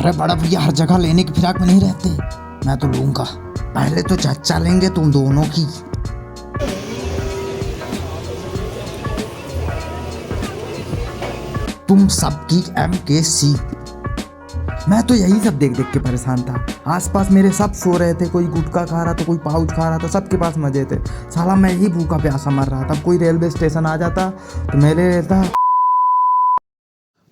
अरे बड़ा भैया हर जगह लेने की फिराक में नहीं रहते, मैं तो लूंगा। पहले तो चर्चा लेंगे तुम दोनों की। तुम सबकी MKC। मैं तो यही सब देख देख के परेशान था। आसपास मेरे सब सो रहे थे, कोई गुटखा खा रहा था, कोई पाउच खा रहा था, सबके पास मजे थे। साला मैं ही भूखा प्यासा मर रहा था। कोई रेलवे स्टेशन आ जाता तो मैं ले लेता।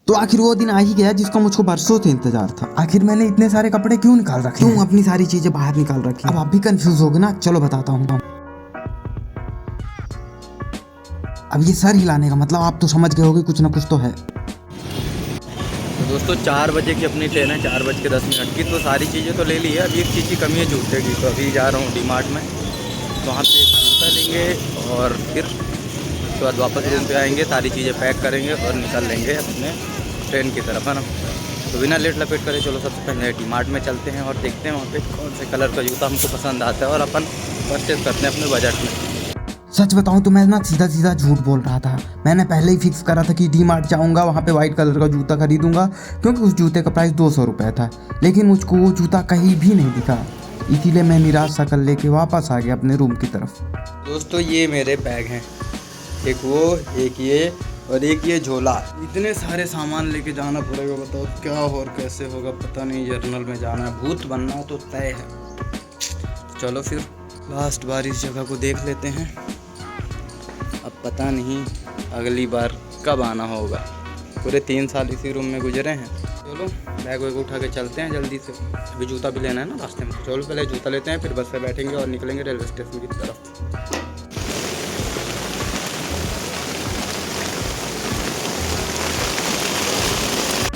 तो आखिर वो दिन आ ही गया जिसका मुझको बरसों से इंतजार था। आखिर मैंने इतने सारे कपड़े क्यों निकाल रखे, क्यों अपनी सारी चीजें बाहर निकाल रखी। अब आप भी कंफ्यूज होगे ना, चलो बताता हूँ। अब ये सर हिलाने का मतलब आप तो समझ गए होगे, कुछ ना कुछ तो है। तो दोस्तों 4 बजे की अपनी ट्रेन है, 4:10 की। तो सारी चीज़ें तो ले ली है, अभी एक चीज़ की कमी है, जूते की। तो अभी जा रहा हूँ डीमार्ट में, तो वहाँ पे जूता लेंगे और फिर उसके बाद वापस रूम पे आएंगे, सारी चीज़ें पैक करेंगे और निकल लेंगे अपने ट्रेन की तरफ, है ना। तो बिना लेट लपेट करे चलो सबसे पहले डीमार्ट में चलते हैं और देखते हैं वहाँ पे कौन से कलर का जूता हमको पसंद आता है और अपन परचेज करते हैं अपने बजट में। सच बताऊं तो मैं ना सीधा सीधा झूठ बोल रहा था। मैंने पहले ही फिक्स करा था कि डीमार्ट जाऊंगा, वहाँ पे वाइट कलर का जूता खरीदूंगा, क्योंकि उस जूते का प्राइस 200 रुपये था। लेकिन मुझको वो जूता कहीं भी नहीं दिखा, इसीलिए मैं निराश सा कर लेके वापस आ गया अपने रूम की तरफ। दोस्तों ये मेरे बैग हैं, एक वो, एक ये और एक ये झोला। इतने सारे सामान लेके जाना पड़ेगा, बताओ क्या और कैसे होगा पता नहीं। जर्नल में जाना है, भूत बनना तो तय है। चलो फिर लास्ट बार इस जगह को देख लेते हैं। अब पता नहीं अगली बार कब आना होगा। पूरे 3 साल इसी रूम में गुजरे हैं। चलो बैग वैग उठा के चलते हैं जल्दी से। अभी जूता भी लेना है ना रास्ते में, तो चलो पहले जूता लेते हैं, फिर बस से बैठेंगे और निकलेंगे रेलवे स्टेशन की तरफ।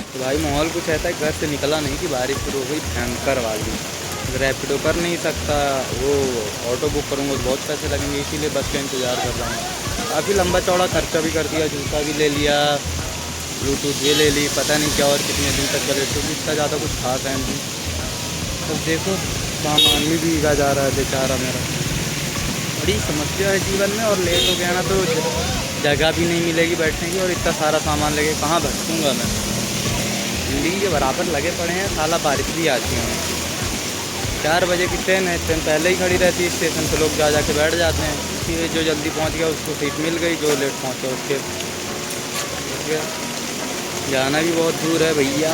तो भाई माहौल कुछ ऐसा है, घर से निकला नहीं कि बारिश शुरू हो गई भयंकर वाली। रैपिडो कर नहीं सकता, वो ऑटो बुक करूँगा तो बहुत पैसे लगेंगे, इसीलिए बस का इंतज़ार कर रहा हूँ। काफ़ी लंबा चौड़ा खर्चा भी कर दिया, जूता भी ले लिया, ब्लूटूथ ये ले ली, पता नहीं क्या और कितने दिन तक चले, क्योंकि इतना ज़्यादा कुछ खास है नहीं। अब देखो सामान भी भीगा जा रहा है बेचारा मेरा। बड़ी समस्या है जीवन में, और लेट हो गया ना तो जगह भी नहीं मिलेगी बैठने की, और इतना सारा सामान लेके कहाँ भटकूँगा मैं। जिंदगी के बराबर लगे पड़े हैं, साला बारिश भी आती है। 4 बजे की ट्रेन है, ट्रेन पहले ही खड़ी रहती है स्टेशन पे, लोग जा के बैठ जाते हैं। इसलिए जो जल्दी पहुंच गया उसको सीट मिल गई, जो लेट पहुंचा उसके जाना भी बहुत दूर है भैया।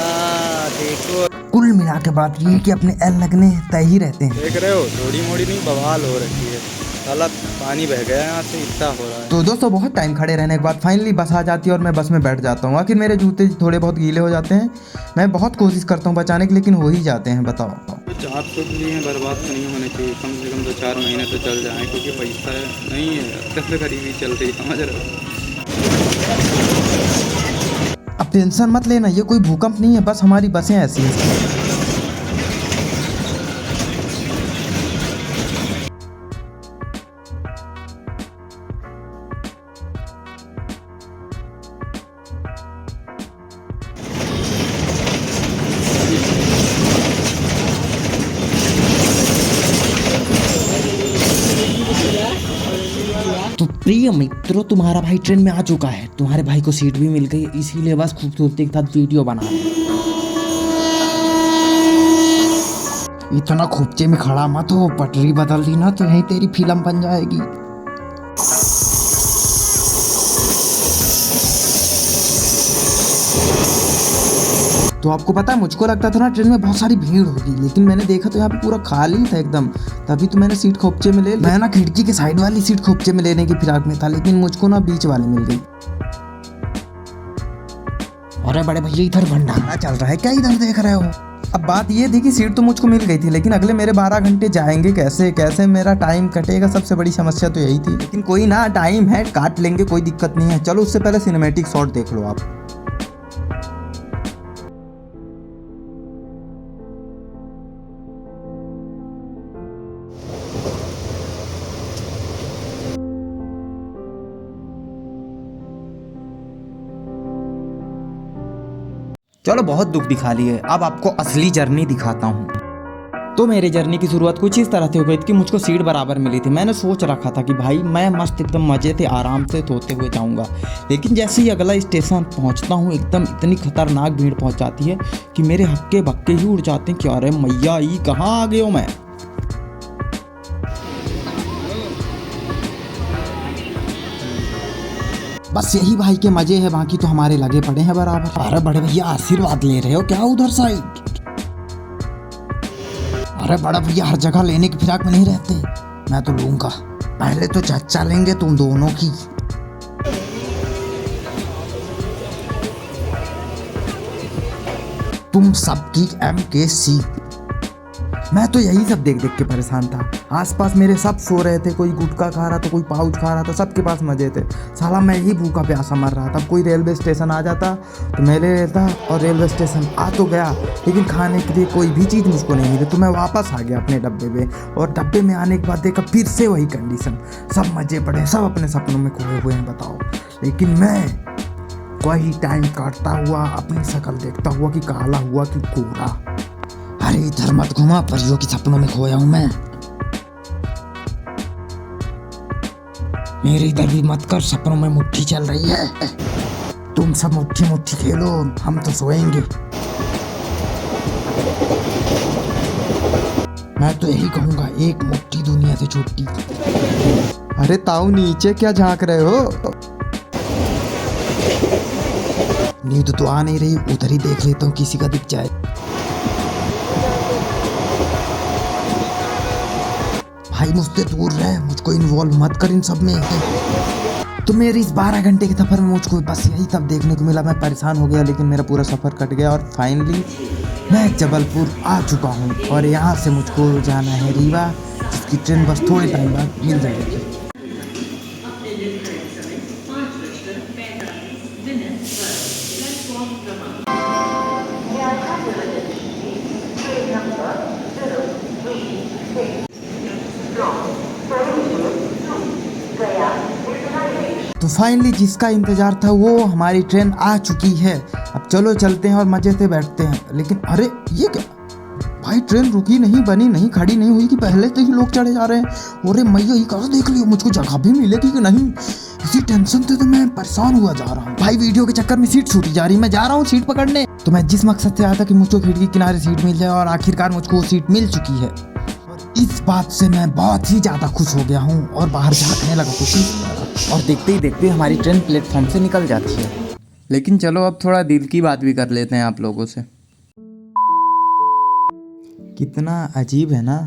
देखो कुल मिला के बात ये है कि अपने एल लगने तय ही रहते हैं। देख रहे हो, थोड़ी मोड़ी नहीं बवाल हो रही है। साला पानी बह गया यहाँ से, इतना हो रहा है। तो दोस्तों बहुत टाइम खड़े रहने के बाद फाइनली बस आ जाती है और मैं बस में बैठ जाता हूँ। आखिर मेरे जूते थोड़े बहुत गीले हो जाते हैं, मैं बहुत कोशिश करता हूँ बचाने की, लेकिन हो ही जाते हैं। बताओ कुछ आप कुछ लिए बर्बाद तो नहीं होने चाहिए, कम से कम 2-4 महीने तो चल जाएँ, क्योंकि पैसा नहीं है, सबसे गरीबी चल रही, समझ रहे हो। अब टेंशन मत लेना, ये कोई भूकंप नहीं है, बस हमारी बसें ऐसी हैं। तो प्रिय मित्रों, तुम्हारा भाई ट्रेन में आ चुका है, तुम्हारे भाई को सीट भी मिल गई, इसीलिए बस खूबसूरती के साथ वीडियो बना रहे हैं। इतना खोपचे में खड़ा मत हो, पटरी बदल दी ना तो यही तेरी फिल्म बन जाएगी। तो आपको पता है, मुझको लगता था ना ट्रेन में बहुत सारी भीड़ होगी, लेकिन मैंने देखा तो यहाँ पे पूरा खाली था एकदम। तभी तो मैंने सीट खोपचे में ले ली। मैं ना खिड़की के साइड वाली सीट खोपचे में लेने की फिराक में था, लेकिन मुझको ना बीच वाली मिल गई। अरे बड़े भैया इधर भंडारा चल रहा है क्या, इधर देख रहे हो? अब बात ये थी कि सीट तो मुझको मिल गई थी, लेकिन अगले मेरे 12 घंटे जाएंगे कैसे, कैसे मेरा टाइम कटेगा, सबसे बड़ी समस्या तो यही थी। लेकिन कोई ना, टाइम है, काट लेंगे, कोई दिक्कत नहीं है। चलो उससे पहले सिनेमैटिक शॉट देख लो आप। चलो बहुत दुख दिखा लिए, अब आपको असली जर्नी दिखाता हूँ। तो मेरी जर्नी की शुरुआत कुछ इस तरह से हो गई थी कि मुझको सीट बराबर मिली थी। मैंने सोच रखा था कि भाई मैं मस्त एकदम मज़े से आराम से सोते हुए जाऊंगा, लेकिन जैसे ही अगला स्टेशन पहुंचता हूं एकदम इतनी खतरनाक भीड़ पहुंच जाती है कि मेरे हक्के बक्के ही उड़ जाते हैं कि अरे मैया ये कहाँ आ गए हो मैं। बस यही भाई के मजे है, बाकी तो हमारे लगे पड़े हैं बराबर। अरे बड़े भैया आशीर्वाद ले रहे हो क्या उधर साइड? अरे बड़ा भैया हर जगह लेने की फिराक में नहीं रहते, मैं तो लूंगा। पहले तो चर्चा लेंगे तुम दोनों की। तुम सबकी MKC। मैं तो यही सब देख देख के परेशान था। आसपास मेरे सब सो रहे थे, कोई गुटखा खा रहा था, कोई पाउच खा रहा था, सबके पास मजे थे। साला मैं ही भूखा प्यासा मर रहा था। कोई रेलवे स्टेशन आ जाता तो मैं ले लेता, और रेलवे स्टेशन आ तो गया लेकिन खाने के लिए कोई भी चीज़ मुझको नहीं मिली। तो मैं वापस आ गया अपने डब्बे में, और डब्बे में आने के बाद देखा फिर से वही कंडीशन। सब मजे पड़े, सब अपने सपनों में खोए हुए हैं, बताओ। लेकिन मैं वही टाइम काटता हुआ अपनी शक्ल देखता हुआ कि काला हुआ कि गोरा। अरे इधर मत घुमा, परियों की सपनों में खोया हूं मैं। मेरे इधर भी मत कर, सपनों में मुट्ठी चल रही है। तुम सब मुट्ठी मुट्ठी खेलो, हम तो सोएंगे। मैं तो यही कहूंगा, एक मुट्ठी दुनिया से छुट्टी। अरे ताऊ नीचे क्या झांक रहे हो? नींद तो आ नहीं रही, उधर ही देख लेता हूँ किसी का दिख जाए। भाई मुझसे दूर रहे, मुझको इन्वॉल्व मत कर इन सब में। तो मेरी इस 12 घंटे के सफर में मुझको बस यही सब देखने को मिला। मैं परेशान हो गया, लेकिन मेरा पूरा सफर कट गया और फाइनली मैं जबलपुर आ चुका हूँ। और यहाँ से मुझको जाना है रीवा, जिसकी ट्रेन बस थोड़े टाइम बाद मिल जाएगी। तो फाइनली जिसका इंतजार था वो हमारी ट्रेन आ चुकी है। अब चलो चलते हैं और मजे से बैठते हैं। लेकिन अरे ये क्या भाई, ट्रेन रुकी नहीं, बनी नहीं, खड़ी नहीं हुई कि पहले से ही लोग चढ़े जा रहे हैं। अरे मैया ये कहाँ देख लियो, मुझको जगह भी मिलेगी कि नहीं, इसी टेंशन से तो मैं परेशान हुआ जा रहा हूँ। भाई वीडियो के चक्कर में सीट छूटी जा रही, मैं जा रहा हूँ सीट पकड़ने। तो मैं जिस मकसद से आया था कि मुझको खिड़की किनारे सीट मिल जाए, और आखिरकार मुझको वो सीट मिल चुकी है। इस बात से मैं बहुत ही ज़्यादा खुश हो गया हूँ और बाहर झाँकने लगा खुशी। और देखते ही देखते हमारी ट्रेन प्लेटफॉर्म से निकल जाती है। लेकिन चलो अब थोड़ा दिल की बात भी कर लेते हैं आप लोगों से। कितना अजीब है ना,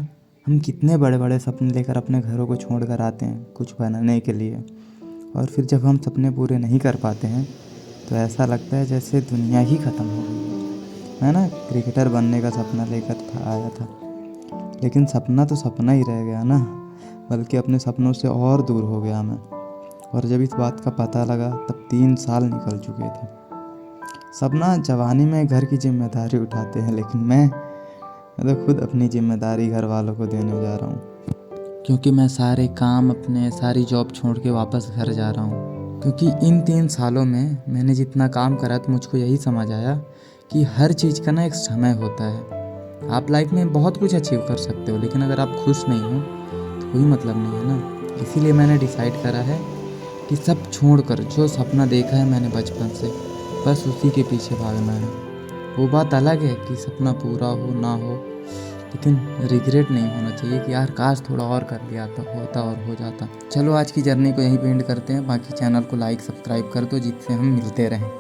हम कितने बड़े बड़े सपने लेकर अपने घरों को छोड़ कर आते हैं कुछ बनाने के लिए, और फिर जब हम सपने पूरे नहीं कर पाते हैं तो ऐसा लगता है जैसे दुनिया ही ख़त्म हो गई है ना। क्रिकेटर बनने का सपना लेकर आया था, लेकिन सपना तो सपना ही रह गया ना, बल्कि अपने सपनों से और दूर हो गया मैं। और जब इस बात का पता लगा तब 3 साल निकल चुके थे। सपना जवानी में घर की जिम्मेदारी उठाते हैं, लेकिन मैं तो खुद अपनी जिम्मेदारी घर वालों को देने जा रहा हूँ, क्योंकि मैं सारे काम अपने सारी जॉब छोड़ के वापस घर जा रहा हूँ। क्योंकि इन 3 सालों में मैंने जितना काम करा तो मुझको यही समझ आया कि हर चीज़ का ना एक समय होता है। आप लाइफ में बहुत कुछ अचीव कर सकते हो, लेकिन अगर आप खुश नहीं हो तो कोई मतलब नहीं है ना। इसीलिए मैंने डिसाइड करा है कि सब छोड़कर जो सपना देखा है मैंने बचपन से, बस उसी के पीछे भागना है। वो बात अलग है कि सपना पूरा हो ना हो, लेकिन रिग्रेट नहीं होना चाहिए कि यार काश थोड़ा और कर लिया तो होता और हो जाता। चलो आज की जर्नी को यहीं पे एंड करते हैं। बाकी चैनल को लाइक सब्सक्राइब कर दो जिससे हम मिलते रहें।